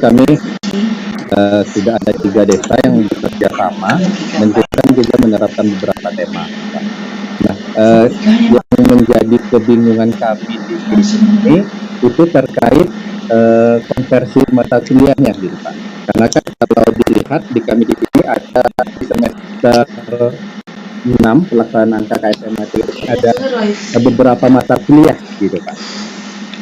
kami sudah ada 3 desa yang bekerja sama dan kita juga menerapkan beberapa tema. Nah, yang menjadi kebingungan kami di sini itu terkait konversi mata kuliahnya gitu Pak. Karena kan kalau dilihat di kami di sini ada di semester 6 pelaksanaan KKSM ada beberapa mata kuliah gitu Pak.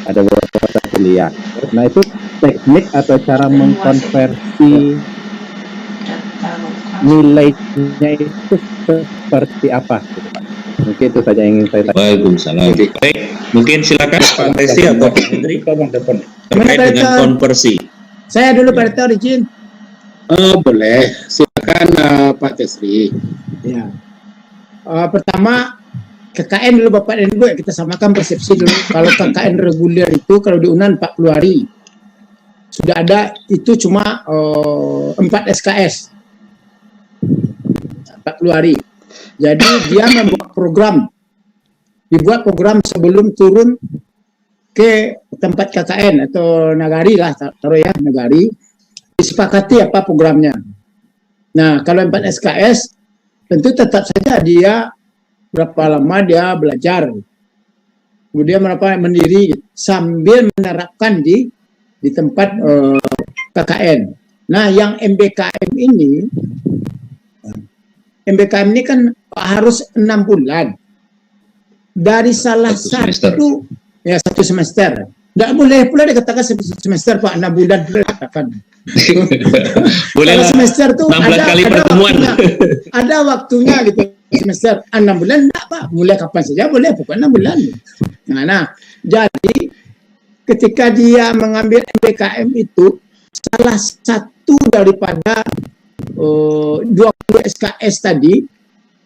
Ada beberapa mata kuliah. Nah itu teknik atau cara mengkonversi nilainya itu seperti apa gitu Pak? Mungkin itu saja yang ingin saya tanya. Waalaikumsalam. Baik, mungkin silakan Pak Tesi atau Pak Hendri terkait dengan konversi. Saya dulu Pak Rektor izin. Boleh, silakan Pak Tesri. Ya. Pertama KKN dulu Bapak dan Ibu, kita samakan persepsi dulu. Kalau KKN reguler itu kalau di UNAN 40 hari. Sudah ada itu cuma 4 SKS. 40 hari. Jadi dia membuat program. Dibuat program sebelum turun ke tempat KKN atau nagari lah, taruh ya, nagari. Disepakati apa programnya. Nah, kalau 4 SKS tentu tetap saja dia berapa lama dia belajar. Kemudian berapa mendiri sambil menerapkan di tempat KKN. Nah, yang MBKM ini kan harus 6 bulan. Dari salah satu semester. Tidak boleh pula dikatakan semester Pak, 6 bulan boleh dikatakan. Boleh kalau semester tuh 16 kali pertemuan. Ada waktunya gitu. Semester 6 bulan enggak Pak, mulai kapan saja boleh, pokoknya 6 bulan. Nah, jadi ketika dia mengambil MBKM itu salah satu daripada 20 SKS tadi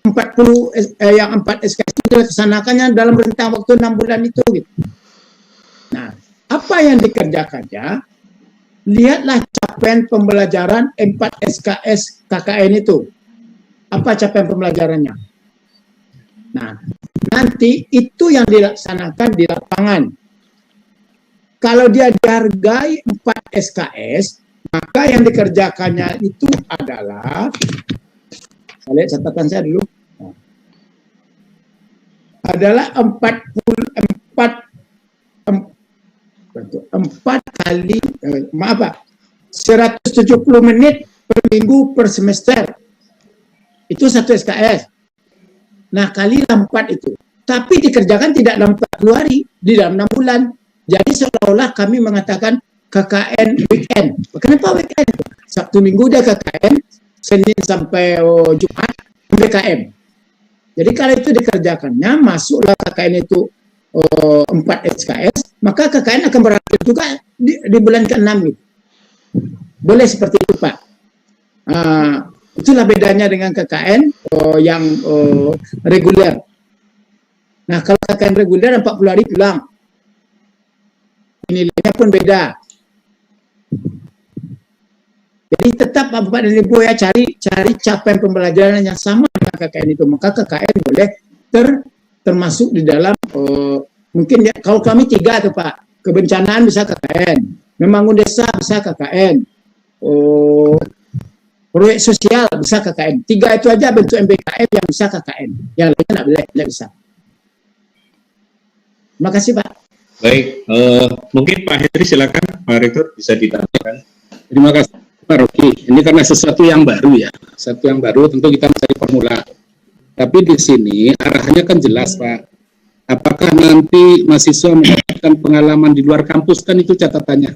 40 yang 4 SKS itu dilaksanakannya dalam rentang waktu 6 bulan itu gitu. Nah, apa yang dikerjakannya? Lihatlah capaian pembelajaran 4 SKS KKN itu. Apa capaian pembelajarannya? Nah, nanti itu yang dilaksanakan di lapangan. Kalau dia dihargai 4 SKS, maka yang dikerjakannya itu adalah, saya lihat catatan saya dulu, adalah 4 kali, 170 menit per minggu per semester. Itu 1 SKS. Nah, kali 4 itu. Tapi dikerjakan tidak dalam 40 hari, di dalam 6 bulan. Jadi seolah-olah kami mengatakan KKN weekend. Kenapa weekend? Sabtu Minggu dia KKN, Senin sampai Jumat PKM. Jadi kalau itu dikerjakannya, masuklah KKN itu 4 SKS, maka KKN akan berakhir juga di bulan ke-6 itu. Boleh seperti itu Pak. Itulah bedanya dengan KKN yang reguler. Nah, kalau KKN reguler 40 hari pulang. Nilainya pun beda. Jadi tetap Bapak dan Ibu ya cari capaian pembelajaran yang sama dengan KKN itu. Maka KKN boleh termasuk di dalam mungkin ya, kalau kami 3 tuh Pak. Kebencanaan bisa KKN. Membangun desa bisa KKN. Proyek sosial bisa KKN. 3 itu aja bentuk MBKM yang bisa KKN. Yang lainnya tidak bisa. Terima kasih Pak. Baik, mungkin Pak Hendri silakan, Pak Rektor bisa ditambahkan. Terima kasih Pak Rocky. Ini karena sesuatu yang baru ya. Sesuatu yang baru tentu kita mencari formula. Tapi di sini arahnya kan jelas Pak. Apakah nanti mahasiswa mendapatkan pengalaman di luar kampus, kan itu catatannya.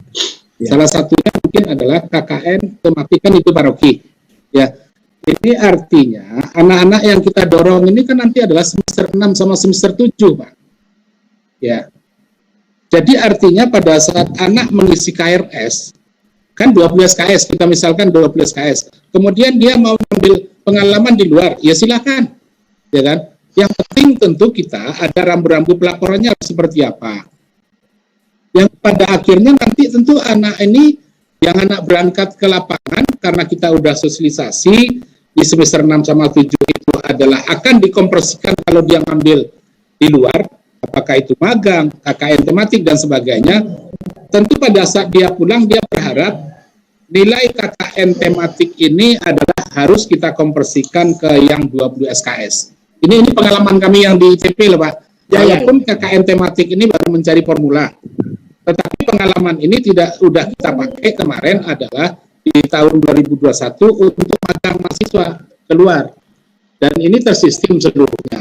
Ya. Salah satunya mungkin adalah KKN tematik, kan itu Pak Rocky. Ya. Jadi artinya anak-anak yang kita dorong ini kan nanti adalah semester 6 sama semester 7 Pak. Ya. Jadi artinya pada saat anak mengisi KRS, kan 20 SKS, kita misalkan 20 SKS, kemudian dia mau ambil pengalaman di luar, ya silakan, ya kan? Yang penting tentu kita ada rambu-rambu pelaporannya seperti apa. Yang pada akhirnya nanti tentu anak ini, yang anak berangkat ke lapangan, karena kita udah sosialisasi, di semester 6 sama 7 itu adalah akan dikompresikan kalau dia ngambil di luar, apakah itu magang, KKN tematik, dan sebagainya. Tentu pada saat dia pulang, dia berharap nilai KKN tematik ini adalah harus kita konversikan ke yang 20 SKS. Ini pengalaman kami yang di ITP loh Pak. Walaupun KKN tematik ini baru mencari formula, tetapi pengalaman ini udah kita pakai kemarin adalah di tahun 2021 untuk magang mahasiswa keluar. Dan ini tersistem seluruhnya.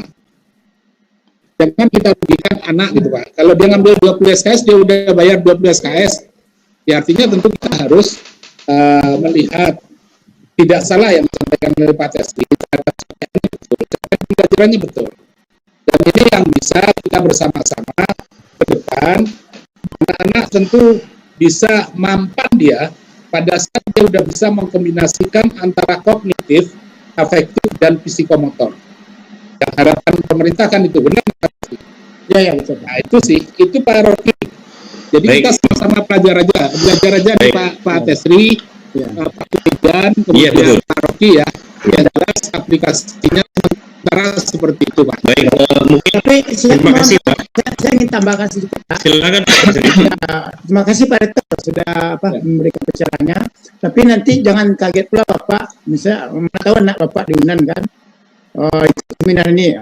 Jangan kita rugikan anak gitu Pak. Kalau dia ngambil 20 SKS, dia udah bayar 20 SKS. Ya artinya tentu kita harus melihat, tidak salah yang disampaikan oleh Pak Tesli, pelajarannya betul. Dan ini yang bisa kita bersama-sama ke depan, anak-anak tentu bisa mampan dia pada saat dia udah bisa mengkombinasikan antara kognitif, afektif, dan psikomotor. Yang harapan pemerintah kan itu, benar Pak Tesli? Ya, betul. Nah itu sih, itu Pak Rocky. Jadi kita sama-sama belajar aja nih Pak Tesri, Pak Tulidan, kemudian Pak Rocky ya. Yang jelas aplikasinya sementara seperti itu Pak. Baik, mungkin terima kasih Pak. Saya ingin tambahkan sedikit Pak. Silakan Pak. Terima kasih Pak Rektor sudah memberikan pencerahannya. Tapi nanti jangan kaget pula Bapak, misalnya mana tahu anak Bapak di UNAN kan, ikut seminar ini.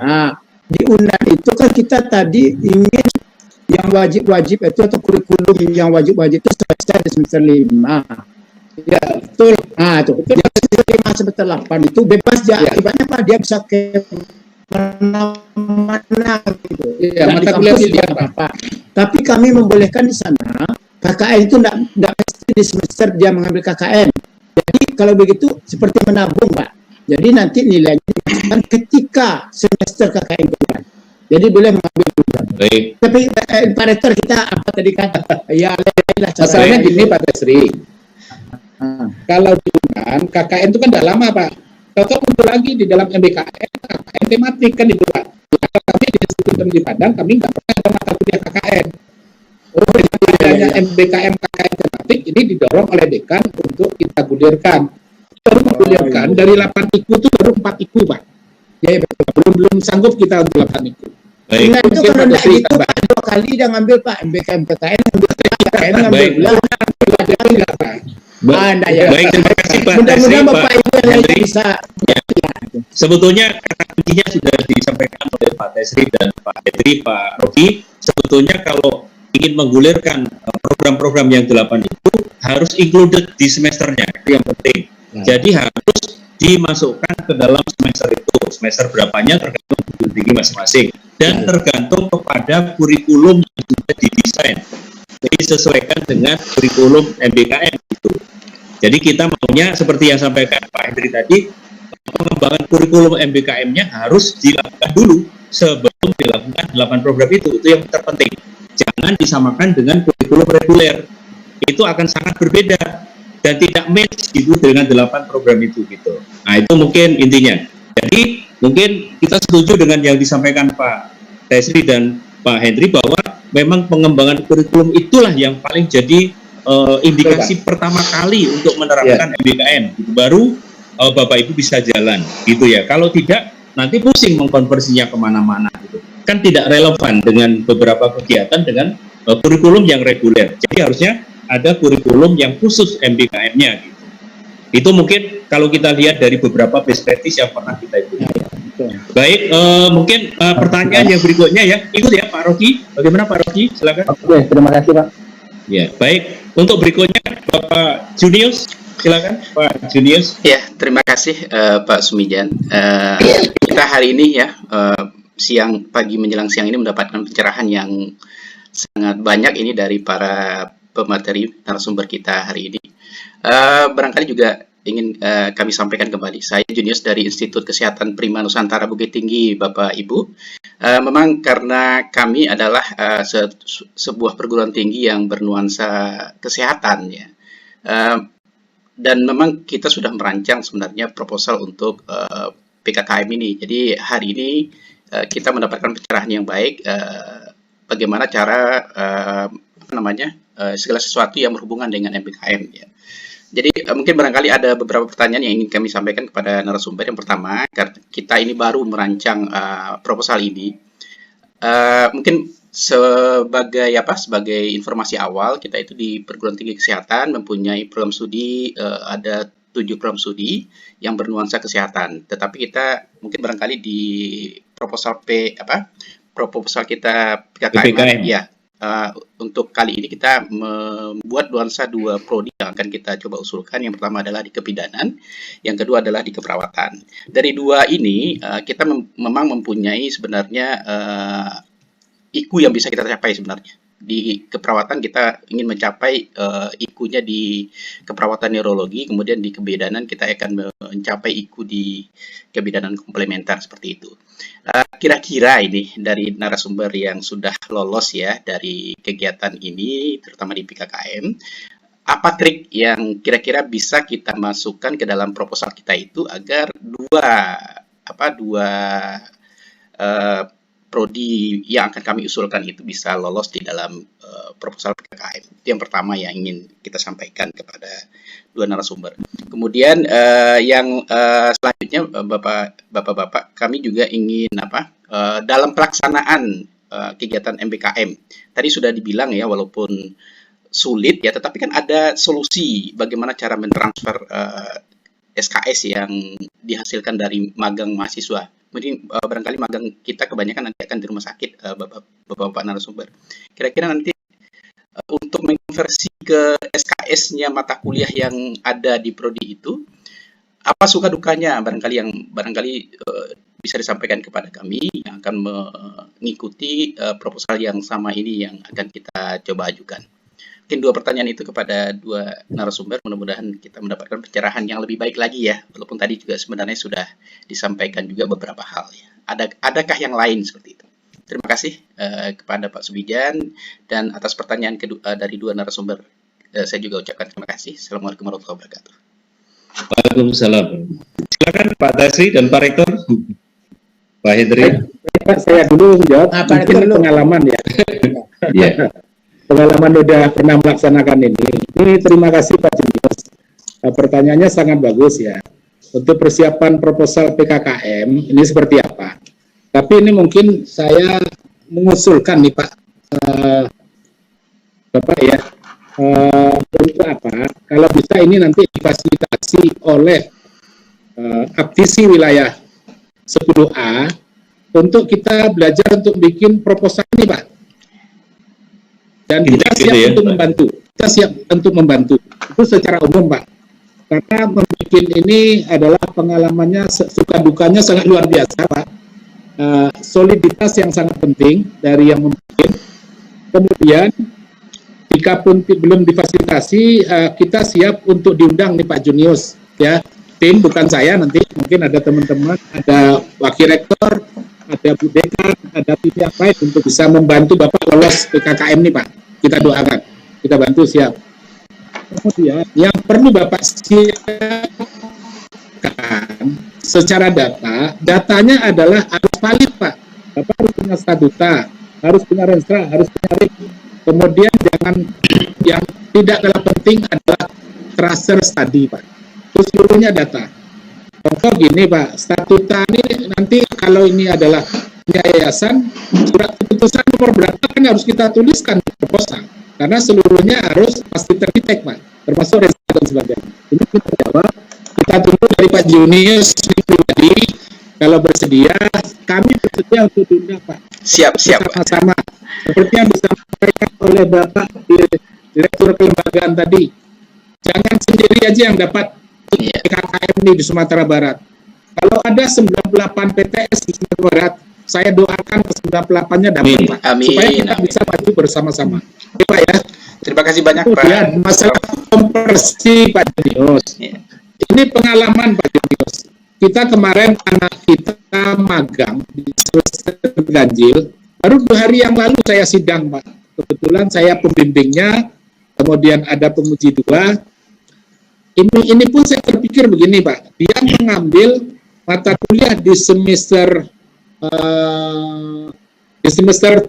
Di UNAN itu kan kita tadi ingin yang wajib-wajib itu atau kurikulum yang wajib-wajib itu semester 5. Ya, betul. Itu. Yang semester 5 semester 8 itu bebas ya. Akibatnya Pak dia bisa ke mana-mana gitu. Ya, mata kuliah dia apa. Tapi kami membolehkan di sana KKN itu enggak mesti di semester dia mengambil KKN. Jadi kalau begitu seperti menabung, Pak. Jadi nanti nilainya dimasukkan ketika semester KKN keluar. Jadi boleh mengambil duluan. Baik. Tapi Pak Rektor kita apa tadi kan? Ya, lah masalahnya gini Pak Tesri. Kalau di UNAN, KKN itu kan udah lama Pak. Kalau muncul lagi di dalam MBKM, KKN tematik kan itu Pak. Kalau kami di Institut Teknologi Padang, kami nggak pernah ada mata kuliah KKN. Dengan adanya MBKM KKN tematik, ini didorong oleh dekan untuk kita gulirkan. Baru menggulirkan dari 8 IKU itu baru 4 IKU Pak. Ya, belum sanggup kita untuk 8 IKU. Baik. Nah, itu kalau tidak gitu Pak, 2 kali dia ngambil Pak MBKM KKN, ngambil KKN, ngambil ulang. Baik, terima kasih Pak. Mudah-mudahan Bapak Ibu yang lainnya bisa. Sebetulnya kata kuncinya sudah disampaikan oleh Pak Tesri dan Pak Hendri, Pak Rocky. Sebetulnya kalau ingin menggulirkan program-program yang 8 itu harus included di semesternya, itu yang penting. Jadi harus dimasukkan ke dalam semester itu. Semester berapanya tergantung perguruan tinggi masing-masing dan tergantung kepada kurikulum yang sudah didesain. Jadi sesuaikan dengan kurikulum MBKM itu. Jadi kita maunya seperti yang sampaikan Pak Hendri tadi, pengembangan kurikulum MBKM-nya harus dilakukan dulu sebelum dilakukan 8 program itu yang terpenting. Jangan disamakan dengan kurikulum reguler. Itu akan sangat berbeda dan tidak match gitu dengan 8 program itu gitu. Nah, itu mungkin intinya. Jadi mungkin kita setuju dengan yang disampaikan Pak Tesri dan Pak Hendri bahwa memang pengembangan kurikulum itulah yang paling jadi indikasi pertama kali untuk menerapkan MBKM. Baru Bapak Ibu bisa jalan gitu ya. Kalau tidak nanti pusing mengkonversinya kemana-mana gitu. Kan tidak relevan dengan beberapa kegiatan dengan kurikulum yang reguler. Jadi harusnya ada kurikulum yang khusus MBKM-nya gitu. Itu mungkin kalau kita lihat dari beberapa best practice yang pernah kita ikuti. Baik, mungkin pertanyaan yang berikutnya ya. Ikut ya Pak Rocky. Bagaimana Pak Rocky? Silakan. Oke, terima kasih Pak. Ya, baik. Untuk berikutnya Bapak Junius, silakan Pak Junius. Ya, terima kasih Pak Sumijan. Kita hari ini ya pagi menjelang siang ini mendapatkan pencerahan yang sangat banyak ini dari para pemateri narasumber kita hari ini. Barangkali juga ingin kami sampaikan kembali. Saya Junius dari Institut Kesehatan Prima Nusantara Bukit Tinggi, Bapak Ibu. Memang karena kami adalah sebuah perguruan tinggi yang bernuansa kesehatan ya. Dan memang kita sudah merancang sebenarnya proposal untuk PKKM ini. Jadi hari ini kita mendapatkan pencerahan yang baik bagaimana cara segala sesuatu yang berhubungan dengan MBKM ya. Jadi mungkin barangkali ada beberapa pertanyaan yang ingin kami sampaikan kepada narasumber. Yang pertama, karena kita ini baru merancang proposal ini, mungkin sebagai sebagai informasi awal, kita itu di perguruan tinggi kesehatan mempunyai program studi, ada 7 program studi yang bernuansa kesehatan. Tetapi kita mungkin barangkali di proposal proposal kita PKKM ya, untuk kali ini kita membuat nuansa 2 prodi yang akan kita coba usulkan. Yang pertama adalah di kebidanan, yang kedua adalah di keperawatan. Dari 2 ini kita memang mempunyai sebenarnya IKU yang bisa kita capai sebenarnya. Di keperawatan kita ingin mencapai IKU-nya di keperawatan neurologi, kemudian di kebidanan kita akan mencapai IKU di kebidanan komplementer seperti itu. Kira-kira ini dari narasumber yang sudah lolos ya dari kegiatan ini, terutama di PKKM, apa trik yang kira-kira bisa kita masukkan ke dalam proposal kita itu agar dua prodi yang akan kami usulkan itu bisa lolos di dalam proposal PKKM. Itu yang pertama yang ingin kita sampaikan kepada 2 narasumber. Kemudian yang selanjutnya, Bapak-bapak, kami juga ingin dalam pelaksanaan kegiatan MBKM. Tadi sudah dibilang ya, walaupun sulit ya, tetapi kan ada solusi bagaimana cara mentransfer SKS yang dihasilkan dari magang mahasiswa. Mungkin barangkali magang kita kebanyakan nanti akan di rumah sakit, Bapak-bapak narasumber. Kira-kira nanti untuk mengonversi ke SKS-nya mata kuliah yang ada di prodi itu, apa suka dukanya barangkali bisa disampaikan kepada kami yang akan mengikuti proposal yang sama ini yang akan kita coba ajukan. Mungkin 2 pertanyaan itu kepada 2 narasumber, mudah-mudahan kita mendapatkan pencerahan yang lebih baik lagi ya, walaupun tadi juga sebenarnya sudah disampaikan juga beberapa hal ya. Adakah yang lain seperti itu? Terima kasih kepada Pak Sumijan, dan atas pertanyaan dari 2 narasumber saya juga ucapkan terima kasih. Assalamualaikum warahmatullahi wabarakatuh. Waalaikumsalam. Silakan Pak Tasri dan Pak Rektor. Pak Hendri. Saya dulu menjawab, Pak mungkin Rektor. pengalaman ya. Ya. Pengalaman udah pernah melaksanakan ini. Terima kasih Pak Junius. Pertanyaannya sangat bagus ya. Untuk persiapan proposal PKKM ini seperti apa? Tapi ini mungkin saya mengusulkan nih Pak, Bapak ya, untuk apa? Kalau bisa ini nanti difasilitasi oleh Aptisi wilayah 10A untuk kita belajar untuk bikin proposal ini Pak. Dan kita siap ya, untuk Pak. membantu. Kita siap untuk membantu. Itu secara umum, Pak. Karena membuat ini adalah pengalamannya, suka dukanya sangat luar biasa, Pak. Soliditas yang sangat penting dari yang membuat. Kemudian, jika pun belum difasilitasi, kita siap untuk diundang nih Pak Junius. Ya, tim bukan saya, nanti mungkin ada teman-teman, ada wakil rektor, ada Bu Dekan, ada tim yang lain untuk bisa membantu Bapak lolos PKKM nih Pak. Kita doakan, kita bantu siap. Kemudian yang perlu Bapak siapkan secara datanya adalah harus valid Pak. Bapak harus punya statuta, harus punya renstra, harus punya RIP. Kemudian jangan, yang tidak kalah penting adalah tracer study Pak. Terus seluruhnya data. Contoh gini Pak, statuta ini nanti kalau ini adalah yayasan, surat keputusan nomor berapa kan harus kita tuliskan di proposal, karena seluruhnya harus pasti terdetek Pak, termasuk resiko dan sebagainya. Ini kita jawab, kita tunggu dari Pak Junius pribadi, kalau bersedia, kami bersedia untuk diundang Pak. Siap. Sama-sama, seperti yang disampaikan oleh Bapak Direktur Kelembagaan tadi, jangan sendiri aja yang dapat PKKM ini di Sumatera Barat. Kalau ada 98 PTS di Sumatera Barat, saya doakan ke 98-nya dapat Pak. Amin. Supaya kita bisa maju bersama-sama. Oke Pak ya. Terima kasih banyak Kemudian Pak. masalah konversi Pak Junius. Ya. Ini pengalaman Pak Junius. Kita kemarin anak kita magang di semester ganjil. Baru 2 hari yang lalu saya sidang Pak. Kebetulan saya pembimbingnya, kemudian ada penguji 2. Ini pun saya berpikir begini Pak, dia mengambil mata kuliah di semester 7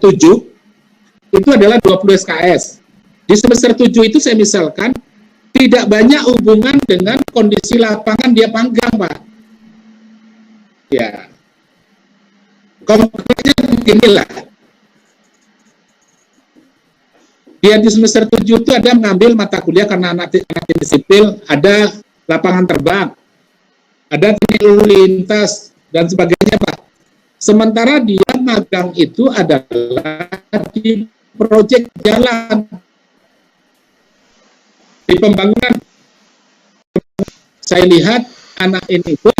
itu adalah 20 SKS. Di semester 7 itu saya misalkan tidak banyak hubungan dengan kondisi lapangan dia magang Pak. Ya, konkretnya beginilah. Dia di semester 7 itu ada mengambil mata kuliah karena anak sipil, ada lapangan terbang, ada teknik lalu lintas, dan sebagainya, Pak. Sementara dia magang itu adalah di proyek jalan, di pembangunan. Saya lihat anak ini pun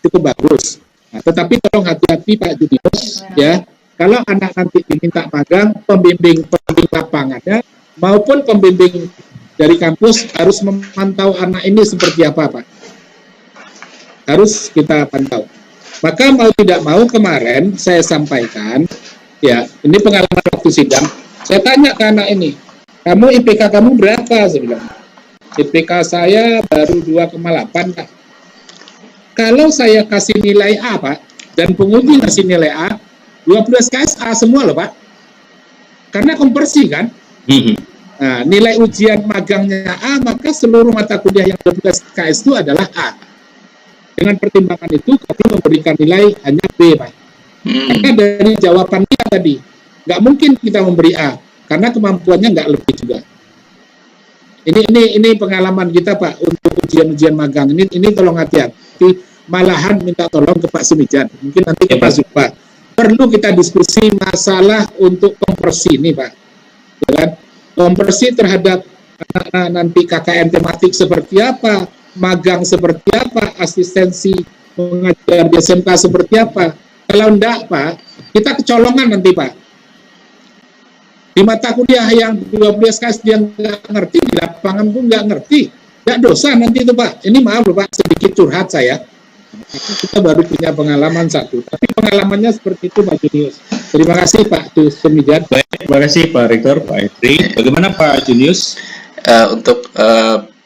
cukup bagus. Nah, tetapi tolong hati-hati Pak Junius, ya. Kalau anak nanti diminta magang, pembimbing lapangannya maupun pembimbing dari kampus harus memantau anak ini seperti apa, Pak. Harus kita pantau. Maka mau tidak mau kemarin saya sampaikan, ya, ini pengalaman waktu sidang. Saya tanya ke anak ini, kamu IPK kamu berapa? Saya bilang, IPK saya baru 2,8, Pak. Kalau saya kasih nilai A, Pak, dan penguji kasih nilai A, 12 KSA semua loh, Pak. Karena konversi kan. Nah, nilai ujian magangnya A, maka seluruh mata kuliah yang 12 KS itu adalah A. Dengan pertimbangan itu, kami memberikan nilai hanya B, Pak. Karena dari jawaban dia tadi, nggak mungkin kita memberi A, karena kemampuannya nggak lebih juga. Ini pengalaman kita, Pak, untuk ujian-ujian magang. Ini tolong hati-hati. Malahan minta tolong ke Pak Sumijan. Mungkin nanti ke Pak Zupa. Perlu kita diskusi masalah untuk konversi ini, Pak. Ya kan? Konversi terhadap anak-anak nanti KKN tematik seperti apa, magang seperti apa, asistensi mengajar di SMK seperti apa. Kalau enggak, Pak, kita kecolongan nanti, Pak. Di mata kuliah yang 12 KS dia nggak ngerti, di lapangan pun nggak ngerti. Nggak dosa nanti itu, Pak. Ini maaf loh, Pak, sedikit curhat saya. Kita baru punya pengalaman satu, tapi pengalamannya seperti itu, Pak Junius. Terima kasih, Pak Sumijan. Baik, terima kasih Pak Rektor, Pak Henry. Bagaimana Pak Junius? Untuk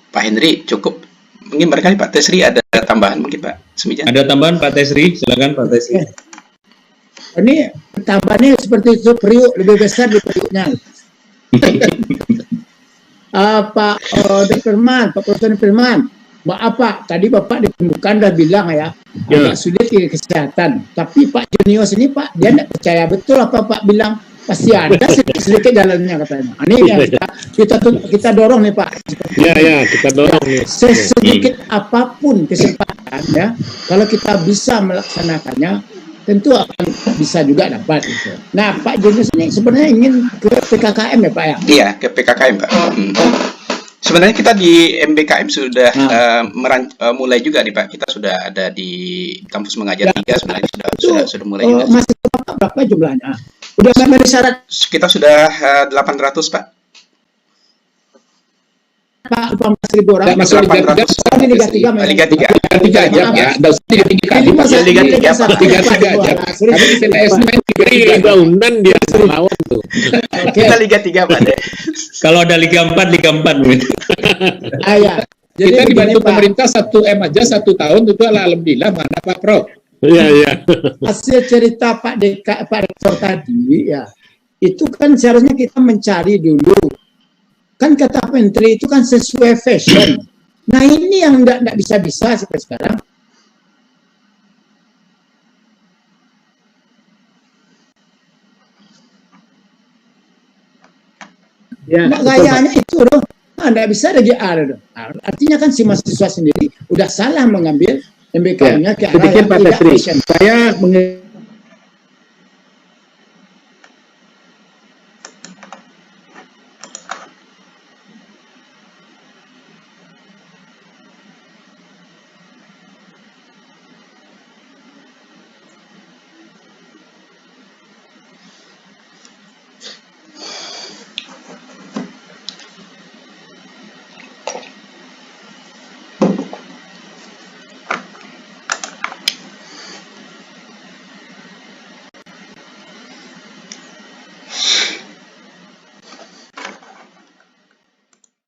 Pak Henry cukup. Mungkin barangkali Pak Tesri ada tambahan mungkin Pak Sumijan. Ada tambahan Pak Tesri? Silakan Pak Tesri. Ini tambahannya seperti itu, periuk lebih besar di periuknya. Pak Firman, Pak Profesor Firman, maaf Pak, tadi Bapak di pembukaan dah bilang ya, agak sulit di kesehatan. Tapi Pak Junius ini Pak, dia tidak percaya betul apa Pak bilang, pasti ada sedikit jalannya katanya. Ini yang kita dorong nih Pak. Ya, kita dorong nih. Sedikit apapun kesempatan ya, kalau kita bisa melaksanakannya, tentu akan bisa juga dapat gitu. Nah, Pak Junius ini sebenarnya ingin ke PKKM ya Pak ya? Iya, ke PKKM Pak. Sebenarnya kita di MBKM sudah mulai juga nih Pak. Kita sudah ada di kampus mengajar 3 sebenarnya sudah mulai juga. Masih berapa jumlahnya? Udah memenuhi syarat? Kita sudah 800 Pak. Pak 18.000 orang. Masuk Liga 3. Liga 3. Liga 3. Liga 3 aja ya. Enggak usah Liga 3 kali. Liga 3 Pak. Liga 3 aja. Kami di PTS main Liga 3. Undang dia lawan tuh. Kita Liga 3 Pak. Kalau ada Liga 4 mungkin. Ya. Jadi kita dibantu pemerintah 1M aja 1 tahun itu alhamdulillah, mana Pak Prof. Iya. Hasil cerita Pak Rektor tadi ya, itu kan seharusnya kita mencari dulu. Kan kata Menteri itu kan sesuai fashion. Nah ini yang enggak bisa-bisa sampai sekarang. Ya, nah, gayanya itu loh. Enggak bisa ada GR loh. Artinya kan si mahasiswa sendiri udah salah mengambil MBKM-nya ke arah Sedikit yang Pak tidak Tesri, fashion. saya